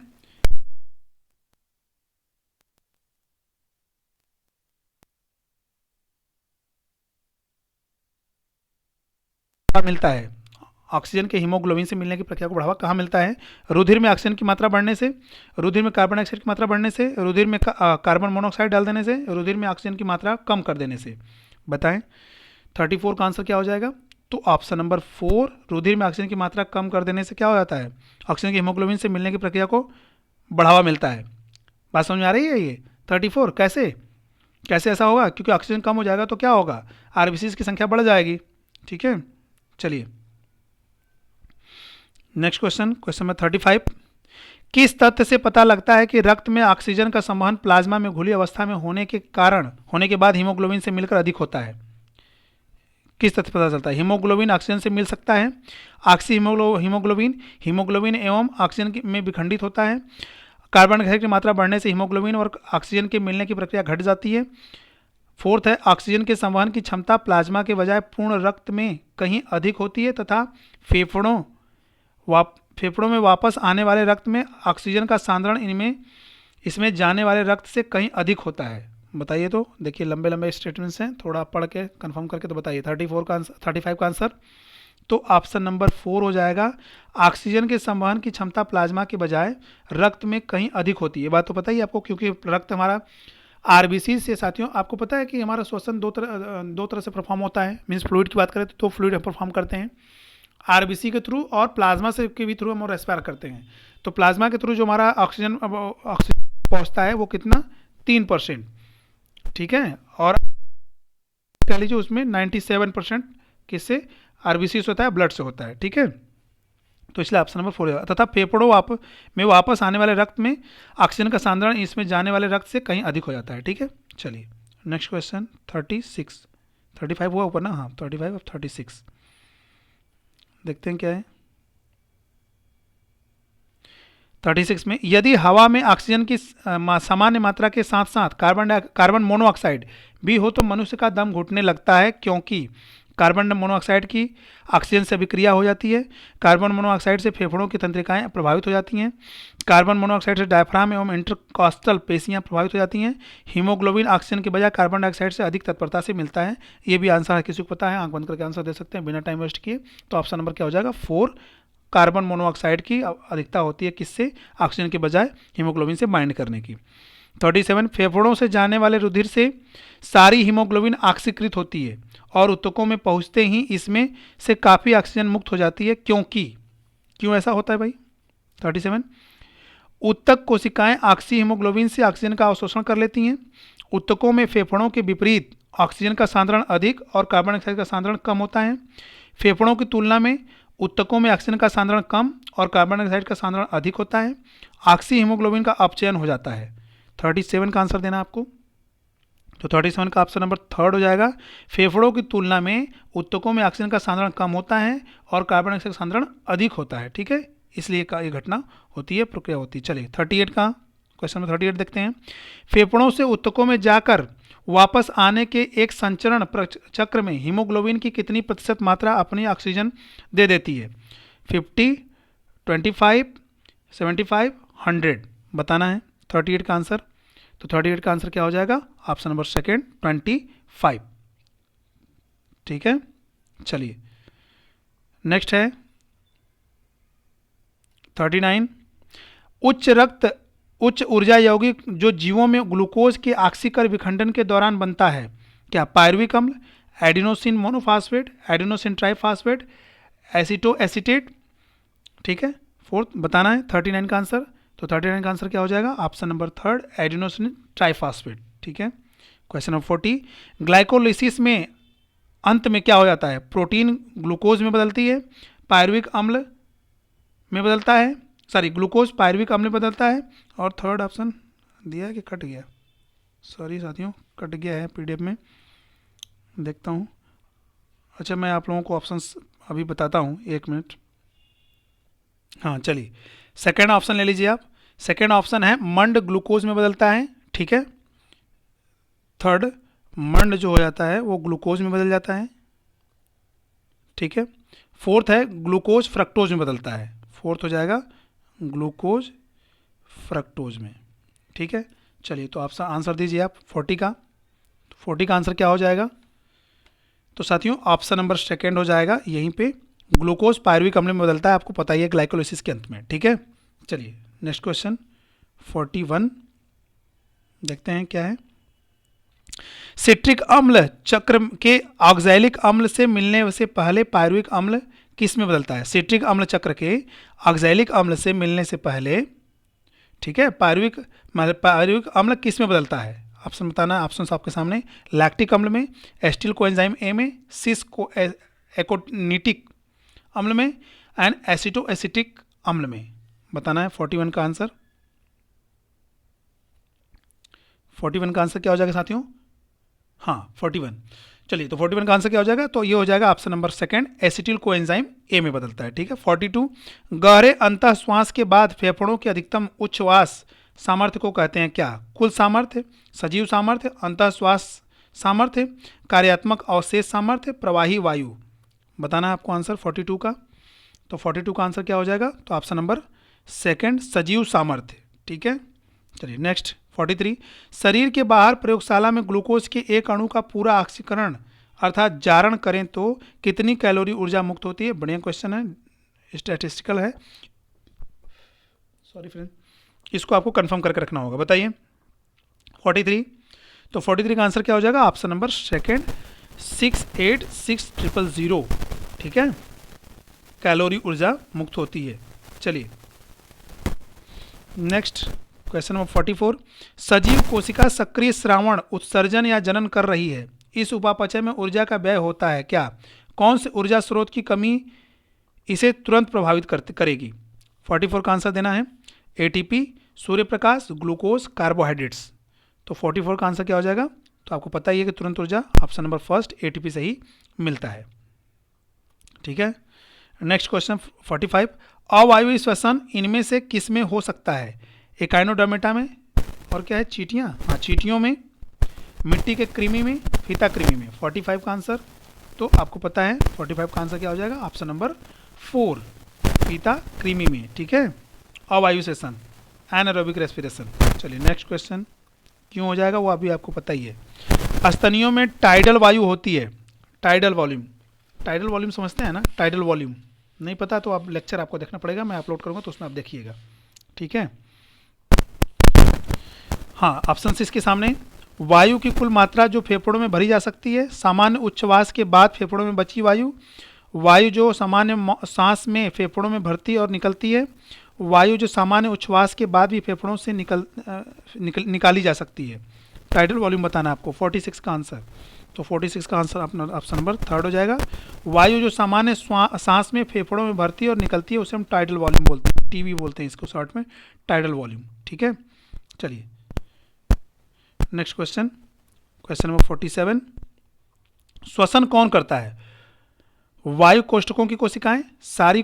मिलता है ऑक्सीजन के हीमोग्लोबिन से मिलने की प्रक्रिया को बढ़ावा कहाँ मिलता है? रुधिर में ऑक्सीजन की मात्रा बढ़ने से, रुधिर में कार्बन डाइऑक्साइड की मात्रा बढ़ने से, रुधिर में कार्बन मोनोऑक्साइड डाल देने से, रुधिर में ऑक्सीजन की मात्रा कम कर देने से। बताएं 34 का आंसर क्या हो जाएगा? तो ऑप्शन नंबर 4 रुधिर में ऑक्सीजन की मात्रा कम कर देने से क्या हो जाता है? ऑक्सीजन के हीमोग्लोबिन से मिलने की प्रक्रिया को बढ़ावा मिलता है। बात समझ में आ रही है? ये 34 कैसे ऐसा होगा? क्योंकि ऑक्सीजन कम हो जाएगा तो क्या होगा? आरबीसी की संख्या बढ़ जाएगी। ठीक है, चलिए नेक्स्ट क्वेश्चन नंबर 35। किस तथ्य से पता लगता है कि रक्त में ऑक्सीजन का संवहन प्लाज्मा में घुली अवस्था में होने के बाद हीमोग्लोबिन से मिलकर अधिक होता है? किस तथ्य पता चलता है? हीमोग्लोबिन ऑक्सीजन से मिल सकता है, ऑक्सी हीमोग्लोबिन हीमोग्लोबिन एवं ऑक्सीजन में विखंडित होता है, कार्बन डाइऑक्साइड की मात्रा बढ़ने से हीमोग्लोबिन और ऑक्सीजन के मिलने की प्रक्रिया घट जाती है। फोर्थ है, ऑक्सीजन के संवहन की क्षमता प्लाज्मा के बजाय पूर्ण रक्त में कहीं अधिक होती है तथा फेफड़ों में वापस आने वाले रक्त में ऑक्सीजन का सांद्रण इसमें जाने वाले रक्त से कहीं अधिक होता है। बताइए तो, देखिए लंबे लंबे स्टेटमेंट्स हैं, थोड़ा पढ़ के कंफर्म करके तो बताइए। 35 का आंसर तो ऑप्शन नंबर 4 हो जाएगा। ऑक्सीजन के संवहन की क्षमता प्लाज्मा के बजाय रक्त में कहीं अधिक होती है। ये बात तो पता ही आपको, क्योंकि रक्त हमारा आरबीसी से, साथियों आपको पता है कि हमारा श्वसन दो तरह से परफॉर्म होता है। मीन्स फ्लूइड की बात करें तो 2 फ्लूइड हम परफॉर्म करते हैं, आरबीसी के थ्रू और प्लाज्मा से के भी थ्रू हम रेस्पायर करते हैं। तो प्लाज्मा के थ्रू जो हमारा ऑक्सीजन पहुंचता है वो कितना, 3%, ठीक है। और कह लीजिए उसमें 97% किससे, आरबीसी से होता है, ब्लड से होता है, ठीक है। तो इसलिए ऑप्शन नंबर 4 होगा। तथा फेफड़ों में वापस आने वाले रक्त में ऑक्सीजन का सांद्रण इसमें जाने वाले रक्त से कहीं अधिक हो जाता है, ठीक है। चलिए नेक्स्ट क्वेश्चन 35 हुआ ऊपर ना, हाँ 35 और 36 देखते हैं क्या है। 36 में, यदि हवा में ऑक्सीजन की सामान्य मात्रा के साथ साथ कार्बन मोनोऑक्साइड भी हो तो मनुष्य का दम घुटने लगता है, क्योंकि कार्बन मोनोऑक्साइड की ऑक्सीजन से अभिक्रिया हो जाती है, कार्बन मोनोऑक्साइड से फेफड़ों की तंत्रिकाएं प्रभावित हो जाती हैं, कार्बन मोनोऑक्साइड से डायफ्राम एवं इंटरकॉस्टल पेशियां प्रभावित हो जाती हैं, हीमोग्लोबिन ऑक्सीजन के बजाय कार्बन डाइऑक्साइड से अधिक तत्परता से मिलता है। ये भी आंसर है, किसी को पता है, आंख बंद करके आंसर दे सकते हैं बिना टाइम वेस्ट किए। तो ऑप्शन नंबर क्या हो जाएगा, 4, कार्बन मोनोऑक्साइड की अधिकता होती है किससे, ऑक्सीजन के बजाय हीमोग्लोबिन से बाइंड करने की। 37, फेफड़ों से जाने वाले रुधिर से सारी हीमोग्लोबिन ऑक्सीकृत होती है और ऊतकों में पहुंचते ही इसमें से काफ़ी ऑक्सीजन मुक्त हो जाती है, क्यों ऐसा होता है भाई। 37, ऊतक कोशिकाएं ऑक्सी हीमोग्लोबिन से ऑक्सीजन का अवशोषण कर लेती हैं। ऊतकों में फेफड़ों के विपरीत ऑक्सीजन का सांद्रण अधिक और कार्बन डाइऑक्साइड का सांद्रण कम होता है। फेफड़ों की तुलना में ऊतकों में ऑक्सीजन का सांद्रण कम और कार्बन डाइऑक्साइड का सांद्रण अधिक होता है। ऑक्सी हीमोग्लोबिन का अपचयन हो जाता है। 37 का आंसर देना आपको, तो 37 का ऑप्शन नंबर 3 हो जाएगा। फेफड़ों की तुलना में ऊतकों में ऑक्सीजन का सांद्रण कम होता है और कार्बन डाइऑक्साइड का सांद्रण अधिक होता है, ठीक है। इसलिए ये घटना होती है, प्रक्रिया होती है। चलिए 38 का क्वेश्चन नंबर 38 देखते हैं। फेफड़ों से ऊतकों में जाकर वापस आने के एक संचरण चक्र में हीमोग्लोबिन की कितनी प्रतिशत मात्रा अपनी ऑक्सीजन दे देती है? 50, 25, 75, 100 बताना है 38 का आंसर। तो 38 का आंसर क्या हो जाएगा, ऑप्शन नंबर 2 25, ठीक है। चलिए नेक्स्ट है 39, उच्च ऊर्जा यौगिक जो जीवों में ग्लूकोज के ऑक्सीकर विखंडन के दौरान बनता है, क्या पायरुविक अम्ल, adenosine monophosphate, adenosine triphosphate, acetoacetate, ठीक है। 4 बताना है 39 का आंसर। तो 39 का आंसर क्या हो जाएगा, ऑप्शन नंबर 3 एडिनोसिन ट्राइफास्फेट, ठीक है। क्वेश्चन नंबर 40, ग्लाइकोलिसिस में अंत में क्या हो जाता है, प्रोटीन ग्लूकोज में बदलती है, पायरुविक अम्ल में बदलता है, ग्लूकोज पायरुविक अम्ल में बदलता है। और थर्ड ऑप्शन दिया है कि कट गया, सॉरी साथियों कट गया है पीडीएफ में, देखता हूँ। अच्छा मैं आप लोगों को ऑप्शंस अभी बताता हूँ, 1 मिनट। हाँ चलिए सेकेंड ऑप्शन ले लीजिए आप। सेकेंड ऑप्शन है मंड ग्लूकोज में बदलता है, ठीक है। थर्ड मंड जो हो जाता है वो ग्लूकोज में बदल जाता है, ठीक है। फोर्थ है ग्लूकोज फ्रक्टोज में बदलता है, फोर्थ हो जाएगा ग्लूकोज फ्रक्टोज में, ठीक है। चलिए तो आप आंसर दीजिए आप 40 का आंसर क्या हो जाएगा। तो साथियों ऑप्शन नंबर 2 हो जाएगा, यहीं पे ग्लूकोज पायरुविक अम्ल में बदलता है, आपको पता ही है ग्लाइकोलिसिस के अंत में, ठीक है। चलिए नेक्स्ट क्वेश्चन 41 देखते हैं क्या है। सिट्रिक अम्ल चक्र के ऑक्सैलिक अम्ल से मिलने से पहले पायरुविक अम्ल किस में बदलता है? सिट्रिक अम्ल चक्र के ऑक्सैलिक अम्ल से मिलने से पहले, ठीक है, पायरुविक अम्ल किस में बदलता है? ऑप्शन बताना है, ऑप्शन आपके सामने। लैक्टिक अम्ल में, एस्टिल कोएंजाइम ए में, सिस एकोनिटिक अम्ल में एंड एसिटोएसिटिक अम्ल में। बताना है 41 का आंसर। 41 का आंसर क्या हो जाएगा साथियों? हाँ 41। चलिए, तो 41 का आंसर क्या हो जाएगा? तो ये हो जाएगा option number second, acetyl coenzyme A में बदलता है। ठीक है। 42, गहरे अंतः श्वास के बाद फेफड़ों के अधिकतम उच्छ्वास सामर्थ्य को कहते हैं क्या? कुल सामर्थ्य, सजीव सामर्थ्य, अंतः श्वास सामर्थ्य, कार्यात्मक अवशेष सामर्थ्य, प्रवाही वायु। बताना है आपको आंसर 42 का। तो 42 का आंसर क्या हो जाएगा? तो ऑप्शन नंबर सेकंड, सजीव सामर्थ्य। ठीक है। चलिए नेक्स्ट 43, शरीर के बाहर प्रयोगशाला में ग्लूकोज के एक अणु का पूरा ऑक्सीकरण अर्थात जारण करें तो कितनी कैलोरी ऊर्जा मुक्त होती है? बढ़िया क्वेश्चन है, स्टैटिस्टिकल है, सॉरी फ्रेंड, इसको आपको कंफर्म करके रखना होगा। बताइए 43। तो 43 का आंसर क्या हो जाएगा? Option number second, 686,000। ठीक है, कैलोरी ऊर्जा मुक्त होती है। चलिए नेक्स्ट क्वेश्चन नंबर 44, सजीव कोशिका सक्रिय श्रावण उत्सर्जन या जनन कर रही है, इस उपापचय में ऊर्जा का व्यय होता है क्या? कौन से ऊर्जा स्रोत की कमी इसे तुरंत प्रभावित करेगी? 44 का आंसर देना है, ATP, Surya Prakash, glucose, carbohydrates. तो 44 का आंसर क्या हो जाएगा? तो आपको पता ही है कि तुरंत ऊर्जा ऑप्शन नंबर फर्स्ट एटीपी से ही मिलता है। ठीक है। नेक्स्ट क्वेश्चन 45, अवायवीय श्वसन इनमें से किस में हो सकता है? एकाइनोडर्मेटा में, और क्या है, चींटियां, हाँ चींटियों में, मिट्टी के कृमि में, फीता कृमि में। 45 का आंसर तो आपको पता है, 45 का आंसर क्या हो जाएगा? ऑप्शन नंबर 4, फीता कृमि में। ठीक है, अवायु श्वसन, एनारोबिक रेस्पिरेशन। चलिए नेक्स्ट क्वेश्चन, क्यों हो जाएगा वो अभी आपको पता ही है। स्तनियों में टाइडल वायु होती है, टाइडल वॉल्यूम, टाइडल वॉल्यूम समझते हैं ना? टाइडल वॉल्यूम नहीं पता तो आप लेक्चर आपको देखना पड़ेगा, मैं अपलोड करूंगा तो उसमें आप देखिएगा। ठीक है। हाँ, ऑप्शन 6 के सामने, वायु की कुल मात्रा जो फेफड़ों में भरी जा सकती है, सामान्य उच्छ्वास के बाद फेफड़ों में बची वायु, वायु जो सामान्य सांस में फेफड़ों में भरती और निकलती है, वायु जो सामान्य उच्छ्वास के बाद भी फेफड़ों से निकाली जा सकती है। टाइडल वॉल्यूम बताना आपको 46 का आंसर। तो 46 का आंसर अपना ऑप्शन नंबर थर्ड हो जाएगा। वायु जो सामान्य सांस में फेफड़ों में भरती है और निकलती है उसे हम टाइडल वॉल्यूम बोलते हैं, टीवी बोलते हैं इसको शॉर्ट में, टाइडल वॉल्यूम। ठीक है। चलिए नेक्स्ट क्वेश्चन, क्वेश्चन नंबर 47, श्वसन कौन करता है? वायु कोष्ठकों की कोशिकाएं, सारी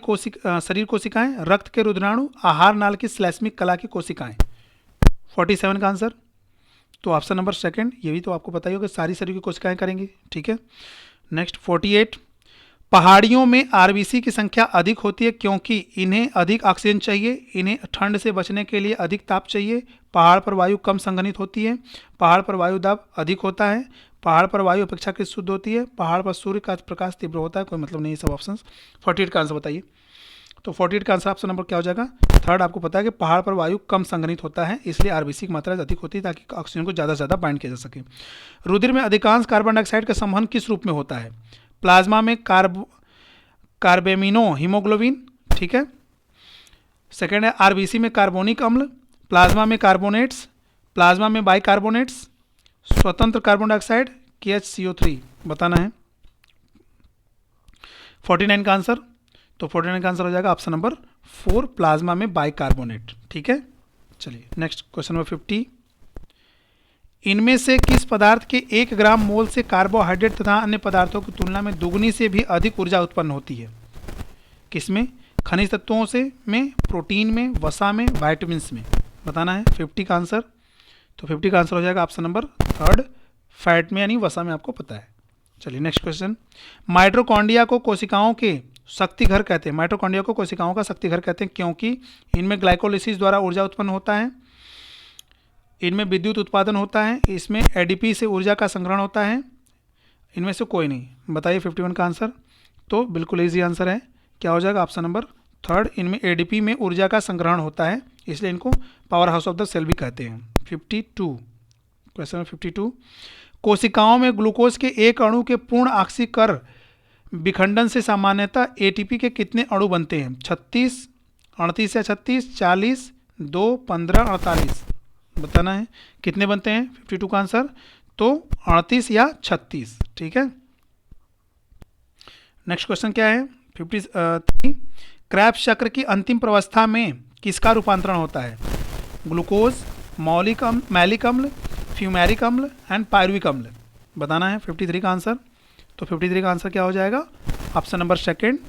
शरीर कोशिकाएं, रक्त के रुधिराणु, आहार नाल की श्लेष्मिक कला की कोशिकाएं। 47 का आंसर तो ऑप्शन नंबर सेकंड, ये भी तो आपको पता ही होगा, सारी शरीर की कोशिकाएं करेंगी। ठीक है। नेक्स्ट 48, पहाड़ियों में आरबीसी की संख्या अधिक होती है क्योंकि इन्हें अधिक ऑक्सीजन चाहिए, इन्हें ठंड से बचने के लिए अधिक ताप चाहिए, पहाड़ पर वायु कम संघनित होती है, पहाड़ पर वायु दाब अधिक होता है, पहाड़ पर वायु अपेक्षाकृत शुद्ध होती है, पहाड़ पर सूर्य का प्रकाश तीव्र होता है। कोई मतलब नहीं है सब ऑप्शन। 48 का आंसर बताइए। तो 48 का आंसर ऑप्शन नंबर क्या हो जाएगा? थर्ड। आपको पता है कि पहाड़ पर वायु कम संघनित होता है, इसलिए आरबीसी की मात्रा अधिक होती है ताकि ऑक्सीजन को ज़्यादा से ज़्यादा बाइंड किया जा सके। रुधिर में अधिकांश कार्बन डाइऑक्साइड का संवहन किस रूप में होता है? प्लाज्मा में कार्बेमिनो हीमोग्लोबिन। ठीक है। सेकेंड है आरबीसी में कार्बोनिक अम्ल, प्लाज्मा में कार्बोनेट्स, प्लाज्मा में बाइकार्बोनेट्स, स्वतंत्र कार्बन डाइऑक्साइड, KHCO3। बताना है 49 का आंसर। तो 49 का आंसर हो जाएगा ऑप्शन नंबर 4, प्लाज्मा में बाइकार्बोनेट। ठीक है। चलिए नेक्स्ट क्वेश्चन नंबर 50, इनमें से किस पदार्थ के 1 ग्राम मोल से कार्बोहाइड्रेट तथा अन्य पदार्थों की तुलना में दुगनी से भी अधिक ऊर्जा उत्पन्न होती है? किसमें? खनिज तत्वों से में, प्रोटीन में, वसा में, वाइटामिन में। बताना है 50 का आंसर। तो 50 का आंसर हो जाएगा ऑप्शन नंबर थर्ड, फैट में यानी वसा में, आपको पता है। चलिए नेक्स्ट क्वेश्चन, माइटोकॉन्ड्रिया को कोशिकाओं के शक्ति घर कहते हैं, माइटोकॉन्ड्रिया को कोशिकाओं का शक्ति घर कहते हैं क्योंकि इनमें ग्लाइकोलिसिस द्वारा ऊर्जा उत्पन्न होता है, इनमें विद्युत उत्पादन होता है, इसमें एडीपी से ऊर्जा का संग्रहण होता है, इनमें से कोई नहीं। बताइए 51 का आंसर। तो बिल्कुल ईजी आंसर है, क्या हो जाएगा? ऑप्शन नंबर थर्ड, इनमें एडीपी में ऊर्जा का संग्रहण होता है, इसलिए इनको powerhouse of the cell भी कहते हैं। 52, क्वेश्चन नंबर 52, कोशिकाओं में ग्लूकोज के एक अणु के पूर्ण ऑक्सीकर विखंडन से सामान्यतः एटीपी के कितने अणु बनते हैं? 36, 38 या 36, 40, 2, 15, 48। बताना है कितने बनते हैं 52 का आंसर। तो 38 या 36। ठीक है। नेक्स्ट क्वेश्चन क्या है 53, क्रैब्स चक्र की अंतिम प्रवस्था में किसका रूपांतरण होता है? ग्लूकोज, मौलिक अम्ल, मैलिक अम्ल, फ्यूमेरिक अम्ल एंड पायरुविक अम्ल। बताना है 53 का आंसर। तो 53 का आंसर क्या हो जाएगा? ऑप्शन नंबर सेकेंड,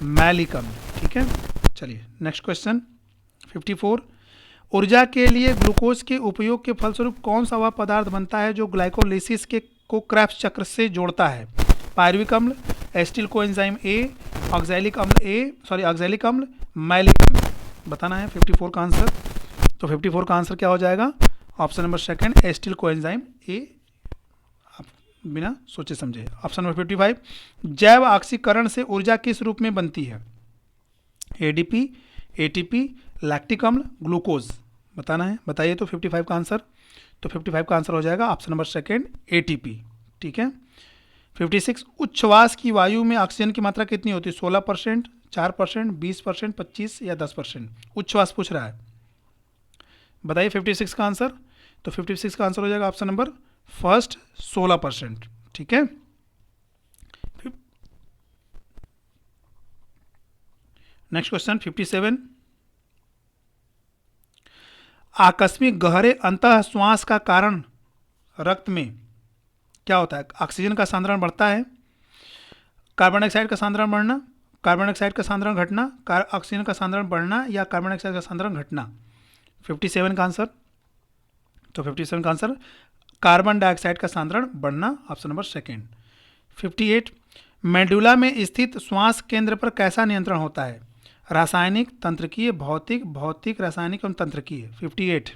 मैलिक अम्ल। ठीक है, चलिए नेक्स्ट क्वेश्चन 54। ऊर्जा के लिए ग्लूकोज के उपयोग के फलस्वरूप कौन सा वह पदार्थ बनता है जो ग्लाइकोलिसिस के को क्रेब्स चक्र से जोड़ता है? पायरुविक अम्ल, एसिटिल कोएंजाइम ए, ऑक्सैलिक अम्ल, मैलिक अम्ल। बताना है 54 का आंसर। तो 54 का आंसर क्या हो जाएगा? Option number second, acetyl coenzyme A, बिना सोचे समझे। Option number 55। जैव ऑक्सीकरण से ऊर्जा किस रूप में बनती है? एडीपी, एटीपी, लैक्टिक अम्ल, ग्लूकोज। बताना है, बताइए तो 55 का आंसर। तो 55 का आंसर हो जाएगा ऑप्शन नंबर सेकंड, एटीपी। ठीक है। 56। उच्छ्वास की वायु में ऑक्सीजन की मात्रा कितनी होती है? 16%, 4%, 20%, 25 या 10%? उच्छ्वास पूछ रहा है, बताइए 56 का आंसर। तो 56 का आंसर हो जाएगा ऑप्शन नंबर फर्स्ट, 16%। ठीक है। Next question 57। आकस्मिक गहरे अंतः श्वास का कारण रक्त में क्या होता है? ऑक्सीजन का सांद्रण बढ़ता है, कार्बन डाइऑक्साइड का सांद्रण बढ़ना, कार्बन डाइऑक्साइड का सांद्रण घटना, ऑक्सीजन का सांद्रण बढ़ना या कार्बन डाइऑक्साइड का सांद्रण घटना? 57 का आंसर। तो 57 का आंसर कार्बन डाइऑक्साइड का सांद्रण बढ़ना, ऑप्शन नंबर सेकेंड। 58। मेडुला में स्थित श्वास केंद्र पर कैसा नियंत्रण होता है? रासायनिक, तंत्रिकीय, भौतिक, रासायनिक एवं तंत्रिकीय। 58।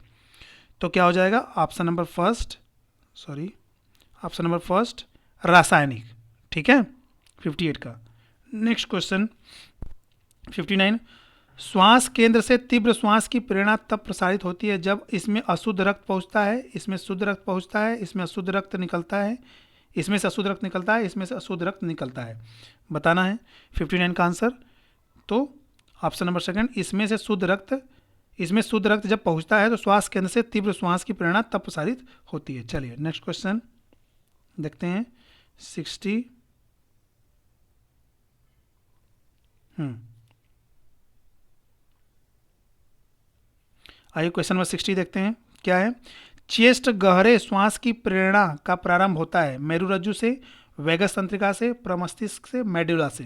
तो क्या हो जाएगा? ऑप्शन नंबर फर्स्ट, रासायनिक। ठीक है, 58 का। Next question 59। श्वास केंद्र से तीव्र श्वास की प्रेरणा तब प्रसारित होती है जब इसमें अशुद्ध रक्त पहुंचता है, इसमें शुद्ध रक्त पहुंचता है, इसमें अशुद्ध रक्त निकलता है, इसमें से अशुद्ध रक्त निकलता है, इसमें से अशुद्ध रक्त निकलता है। बताना है 59 का आंसर। तो ऑप्शन नंबर सेकंड, इसमें शुद्ध रक्त जब पहुंचता है तो श्वास केंद्र से तीव्र श्वास की प्रेरणा तब प्रसारित होती है। चलिए नेक्स्ट क्वेश्चन देखते हैं 60। आइए क्वेश्चन नंबर 60 देखते हैं क्या है। चेस्ट गहरे श्वास की प्रेरणा का प्रारंभ होता है मेरुरज्जु से, वेगस तंत्रिका से, प्रमस्तिष्क से, मेडुला से।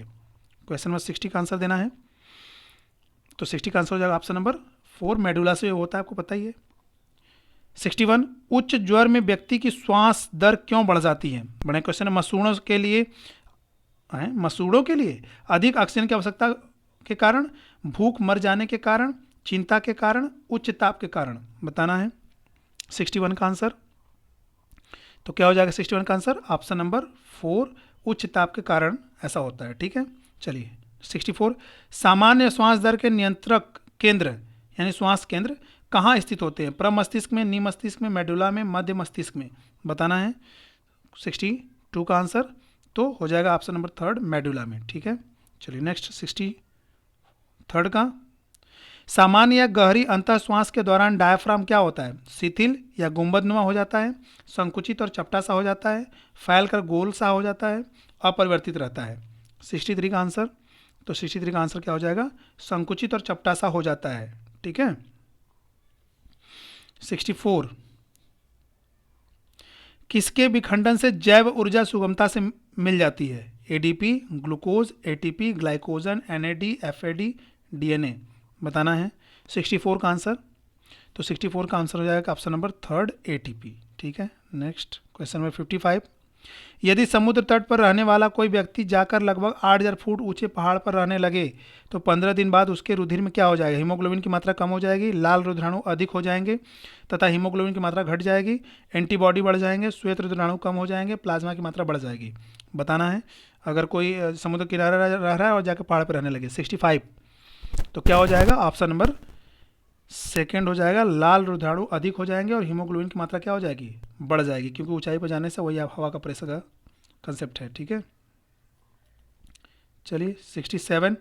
क्वेश्चन नंबर 60 का आंसर देना है। तो 60 का आंसर हो जाएगा ऑप्शन नंबर 4, मेडुला से होता है, आपको पता ही है। 61। उच्च ज्वर में व्यक्ति की श्वास दर क्यों बढ़ जाती है? बड़े क्वेश्चन है। मसूड़ों के लिए अधिक ऑक्सीजन की आवश्यकता के कारण, भूख मर जाने के कारण, चिंता के कारण, उच्च ताप के कारण। बताना है 61 का आंसर। तो क्या हो जाएगा 61 का आंसर? ऑप्शन नंबर 4, उच्च ताप के कारण ऐसा होता है। ठीक है, चलिए 64। सामान्य श्वास दर के नियंत्रक केंद्र यानी श्वास केंद्र कहाँ स्थित होते हैं? प्रमस्तिष्क में, निमस्तिष्क में, मेडुला में, मध्य मस्तिष्क में। बताना है 62 का आंसर। तो हो जाएगा ऑप्शन नंबर 3, मेडुला में। ठीक है, चलिए नेक्स्ट 63 का। सामान्य या गहरी अंतः श्वास के दौरान डायफ्राम क्या होता है? शिथिल या गुंबदनुमा हो जाता है, संकुचित और चपटा सा हो जाता है, फैलकर गोल सा हो जाता है, अपरिवर्तित रहता है। 63 का आंसर। तो 63 का आंसर क्या हो जाएगा? संकुचित और चपटा सा हो जाता है। ठीक है। 64। किसके विखंडन से जैव ऊर्जा सुगमता से मिल जाती है? ADP, glucose, ATP, glycogen, NAD, FAD, DNA. बताना है 64 का आंसर। तो 64 का आंसर हो जाएगा ऑप्शन नंबर 3, एटीपी। ठीक है, नेक्स्ट क्वेश्चन नंबर 55। यदि समुद्र तट पर रहने वाला कोई व्यक्ति जाकर लगभग 8000 फुट ऊंचे पहाड़ पर रहने लगे तो 15 दिन बाद उसके रुधिर में क्या हो जाएगा? हीमोग्लोबिन की मात्रा कम हो जाएगी, लाल रुधिराणु अधिक हो जाएंगे तथा हीमोग्लोबिन की मात्रा घट जाएगी, एंटीबॉडी बढ़ जाएंगे, श्वेत रुधिराणु कम हो जाएंगे, प्लाज्मा की मात्रा बढ़ जाएगी। बताना है अगर कोई समुद्र किनारे रह रहा है और जाकर पहाड़ पर रहने लगे। 65। तो क्या हो जाएगा? ऑप्शन नंबर सेकेंड हो जाएगा, लाल रुधिराणु अधिक हो जाएंगे और हीमोग्लोबिन की मात्रा क्या हो जाएगी? बढ़ जाएगी, क्योंकि ऊंचाई पर जाने से वही हवा का प्रेशर का कंसेप्ट है। ठीक है, चलिए 67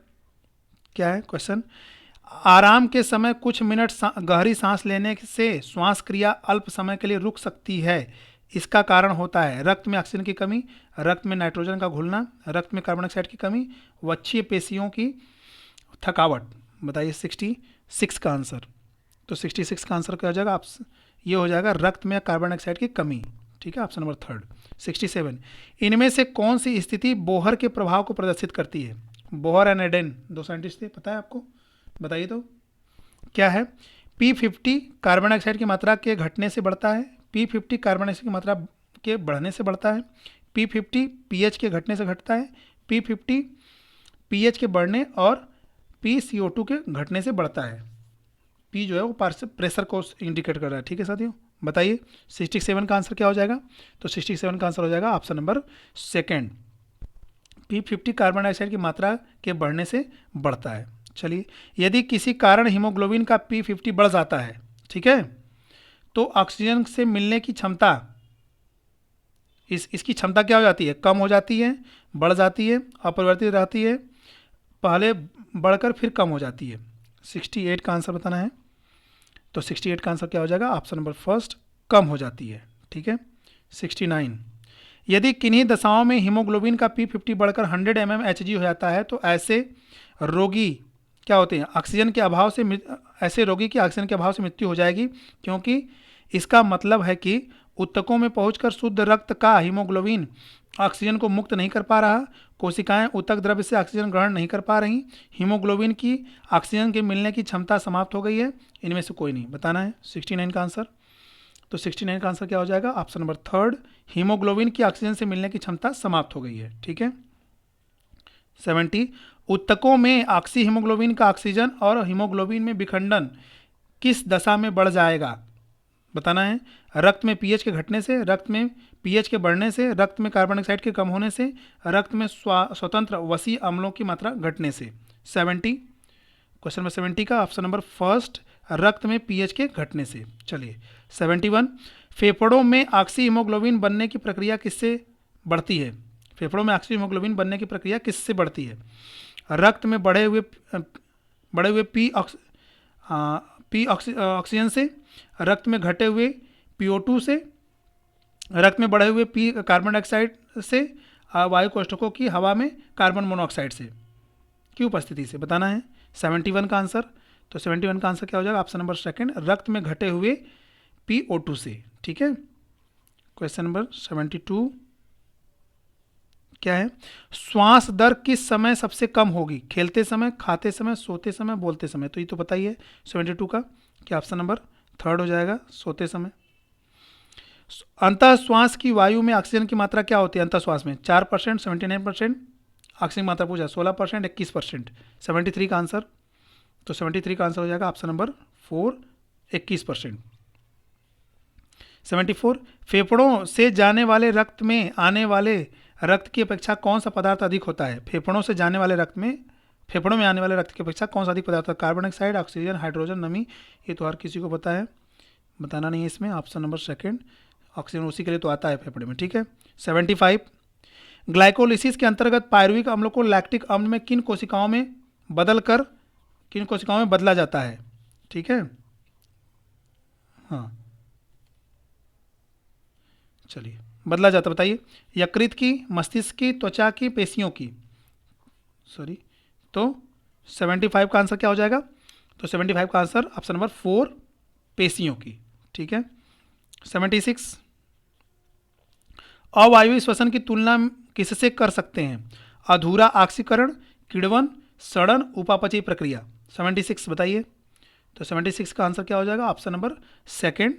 क्या है क्वेश्चन। आराम के समय कुछ मिनट गहरी सांस लेने से श्वास क्रिया अल्प समय के लिए रुक सकती है, इसका कारण होता है रक्त में ऑक्सीजन की कमी, रक्त में नाइट्रोजन का घुलना, रक्त में कार्बन डाइऑक्साइड की कमी, वक्षीय पेशियों की थकावट। बताइए 66 का आंसर। तो 66 का आंसर क्या हो जाएगा? आप ये हो जाएगा रक्त में कार्बन डाइऑक्साइड की कमी। ठीक है, ऑप्शन नंबर थर्ड। 67, इनमें से कौन सी स्थिति बोहर के प्रभाव को प्रदर्शित करती है? बोहर एंड एडेन दो साइंटिस्ट थे, पता है आपको? बताइए तो क्या है? P50 कार्बन डाइऑक्साइड की मात्रा के घटने से बढ़ता है, P50 कार्बन डाइऑक्साइड की मात्रा के बढ़ने से बढ़ता है, P50 pH के घटने से घटता है, P50 pH के बढ़ने और PCO2 के घटने से बढ़ता है। P जो है वो प्रेशर को इंडिकेट कर रहा है। ठीक है साथियों, बताइए 67 का आंसर क्या हो जाएगा? तो 67 का आंसर हो जाएगा option number second, P50 carbon dioxide की मात्रा के बढ़ने से बढ़ता है। चलिए, यदि किसी कारण हीमोग्लोबिन का P50 बढ़ जाता है, ठीक है, तो ऑक्सीजन से मिलने की क्षमता, इसकी क्षमता क्या हो जाती है? कम हो जाती है, बढ़ जाती है, अपरिवर्तित रहती है, पहले बढ़कर फिर कम हो जाती है। 68 का आंसर बताना है। तो 68 का आंसर क्या हो जाएगा? ऑप्शन नंबर फर्स्ट, कम हो जाती है। ठीक है। 69, यदि किन्हीं दशाओं में हीमोग्लोबिन का P50 बढ़कर 100 mmHg हो जाता है तो ऐसे रोगी क्या होते हैं? ऑक्सीजन के अभाव से ऐसे रोगी की ऑक्सीजन के अभाव से मृत्यु हो जाएगी, क्योंकि इसका मतलब है कि ऊतकों में पहुंचकर शुद्ध रक्त का हीमोग्लोबिन ऑक्सीजन को मुक्त नहीं कर पा रहा, कोशिकाएं ऊतक द्रव्य से ऑक्सीजन ग्रहण नहीं कर पा रही, हीमोग्लोबिन की ऑक्सीजन के मिलने की क्षमता समाप्त हो गई है। इनमें से कोई नहीं, बताना है 69 का आंसर। तो 69 का आंसर क्या हो जाएगा? ऑप्शन नंबर थर्ड, हीमोग्लोबिन की ऑक्सीजन से मिलने की क्षमता समाप्त हो गई है। ठीक है। 70, ऊतकों में ऑक्सी हीमोग्लोबिन का ऑक्सीजन और हीमोग्लोबिन में विखंडन किस दशा में बढ़ जाएगा? बताना है। रक्त में पीएच के घटने से, रक्त में पीएच के बढ़ने से, रक्त में कार्बन डाइऑक्साइड के कम होने से, रक्त में स्वतंत्र वसी अम्लों की मात्रा घटने से। 70, क्वेश्चन नंबर 70 का ऑप्शन नंबर फर्स्ट, रक्त में पीएच के घटने से। चलिए 71, फेफड़ों में ऑक्सी हीमोग्लोबिन बनने की प्रक्रिया किससे बढ़ती है? फेफड़ों में ऑक्सी हीमोग्लोबिन बनने की प्रक्रिया किससे बढ़ती है? रक्त में बढ़े हुए पी ऑक्सीजन से, रक्त में घटे हुए PO2 से, रक्त में बढ़े हुए पी कार्बन डाइऑक्साइड से, वायु कोष्ठकों की हवा में कार्बन मोनोऑक्साइड से की उपस्थिति से। बताना है 71 का आंसर। तो 71 का आंसर क्या हो जाएगा? ऑप्शन नंबर सेकंड, रक्त में घटे हुए PO2 से। ठीक है। क्वेश्चन नंबर 72 क्या है? श्वास दर किस समय सबसे कम होगी? खेलते समय, खाते समय, सोते समय, बोलते समय। तो ये तो बताइए 72 का, क्या ऑप्शन नंबर थर्ड हो जाएगा, सोते समय। अंतः श्वास की वायु में ऑक्सीजन की मात्रा क्या होती है? अंतः श्वास में 4%, 79%, ऑक्सीजन की मात्रा पूछा 16%, 21%। 73 का आंसर। तो 73 का आंसर हो जाएगा ऑप्शन नंबर 4, 21%। 74, फेफड़ों से जाने वाले रक्त में आने वाले रक्त की अपेक्षा कौन सा पदार्थ अधिक होता है? फेफड़ों से जाने वाले रक्त में, फेफड़ों में आने वाले रक्त की अपेक्षा कौन सा अधिक पदार्थ है? कार्बन डाइऑक्साइड, ऑक्सीजन, हाइड्रोजन, नमी। ये तो हर किसी को पता है, बताना नहीं है इसमें। ऑप्शन नंबर सेकंड, ऑक्सीजन उसी के लिए तो आता है फेफड़े में। ठीक है। 75, ग्लाइकोलिसिस के अंतर्गत पायरुविक अम्लों को लैक्टिक अम्ल में किन कोशिकाओं में बदला जाता है? ठीक है। हाँ, चलिए बदला जाता, बताइए। यकृत की, मस्तिष्क की, त्वचा की, पेशियों की। सॉरी, तो 75 का आंसर क्या हो जाएगा? तो 75 का आंसर ऑप्शन नंबर 4, पेशियों की। ठीक है। 76, अवायवीय श्वसन की तुलना किससे कर सकते हैं? अधूरा ऑक्सीकरण, किण्वन, सड़न, उपापचयी प्रक्रिया। 76 बताइए। तो 76 का आंसर क्या हो जाएगा? ऑप्शन नंबर सेकंड,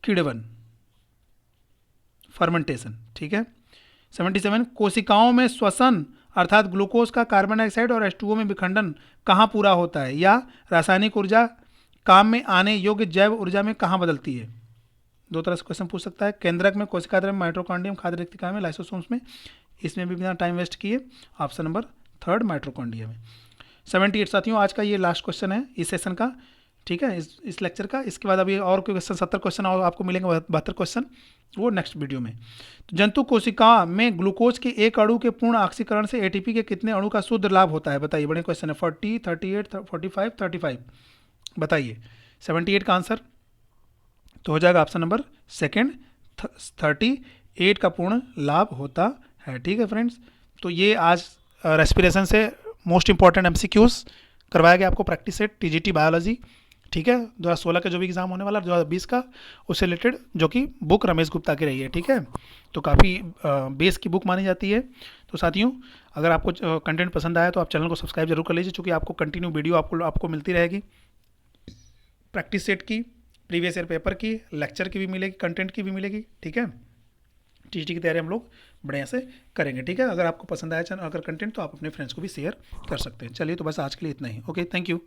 किण्वन, फर्मेंटेशन। ठीक है। 77, कोशिकाओं में श्वसन अर्थात ग्लूकोज का कार्बन डाइऑक्साइड और H2O में विखंडन कहाँ पूरा होता है, या रासायनिक ऊर्जा काम में आने योग्य जैव ऊर्जा में कहाँ बदलती है? दो तरह से क्वेश्चन पूछ सकता है। केंद्रक में, कोशिका द्रव्य में, माइटोकॉन्ड्रियम, खाद्य रिक्तिका में, लाइसोसोम्स में। इसमें भी बिना टाइम वेस्ट किए ऑप्शन नंबर थर्ड, माइटोकॉन्ड्रिया में। 78 साथियों, आज का ये लास्ट क्वेश्चन है इस सेशन का। ठीक है, इस लेक्चर का। इसके बाद अभी और कोई क्वेश्चन 70 क्वेश्चन और आपको मिलेंगे, 72 क्वेश्चन, वो नेक्स्ट वीडियो में। तो जंतु कोशिका में ग्लूकोज के एक अणु के पूर्ण ऑक्सीकरण से एटीपी के कितने अणु का शुद्ध लाभ होता है? बताइए, बड़े क्वेश्चन है। 40, 38, 45, 35 बताइए। 78 का आंसर तो हो जाएगा ऑप्शन नंबर सेकंड, 38 का पूर्ण लाभ होता है। ठीक है फ्रेंड्स, तो ये आज रेस्पिरेशन से मोस्ट इंपॉर्टेंट MCQs करवाया गया आपको प्रैक्टिस सेट टीजीटी बायोलॉजी, ठीक है, 2016 का जो भी एग्ज़ाम होने वाला 2020 का, उससे रिलेटेड, जो कि बुक रमेश गुप्ता की रही है, ठीक है। तो काफ़ी बेस की बुक मानी जाती है। तो साथियों, अगर आपको कंटेंट पसंद आया तो आप चैनल को सब्सक्राइब जरूर कर लीजिए, चूँकि आपको कंटिन्यू वीडियो आपको मिलती रहेगी, प्रैक्टिस सेट की, प्रीवियस ईयर पेपर की, लेक्चर की भी मिलेगी, कंटेंट की भी मिलेगी, ठीक है। टीजीटी की तैयारी हम लोग बढ़िया से करेंगे, ठीक है। अगर आपको पसंद आया चैनल अगर कंटेंट, तो आप अपने फ्रेंड्स को भी शेयर कर सकते हैं। चलिए, तो बस आज के लिए इतना ही। Okay, thank you.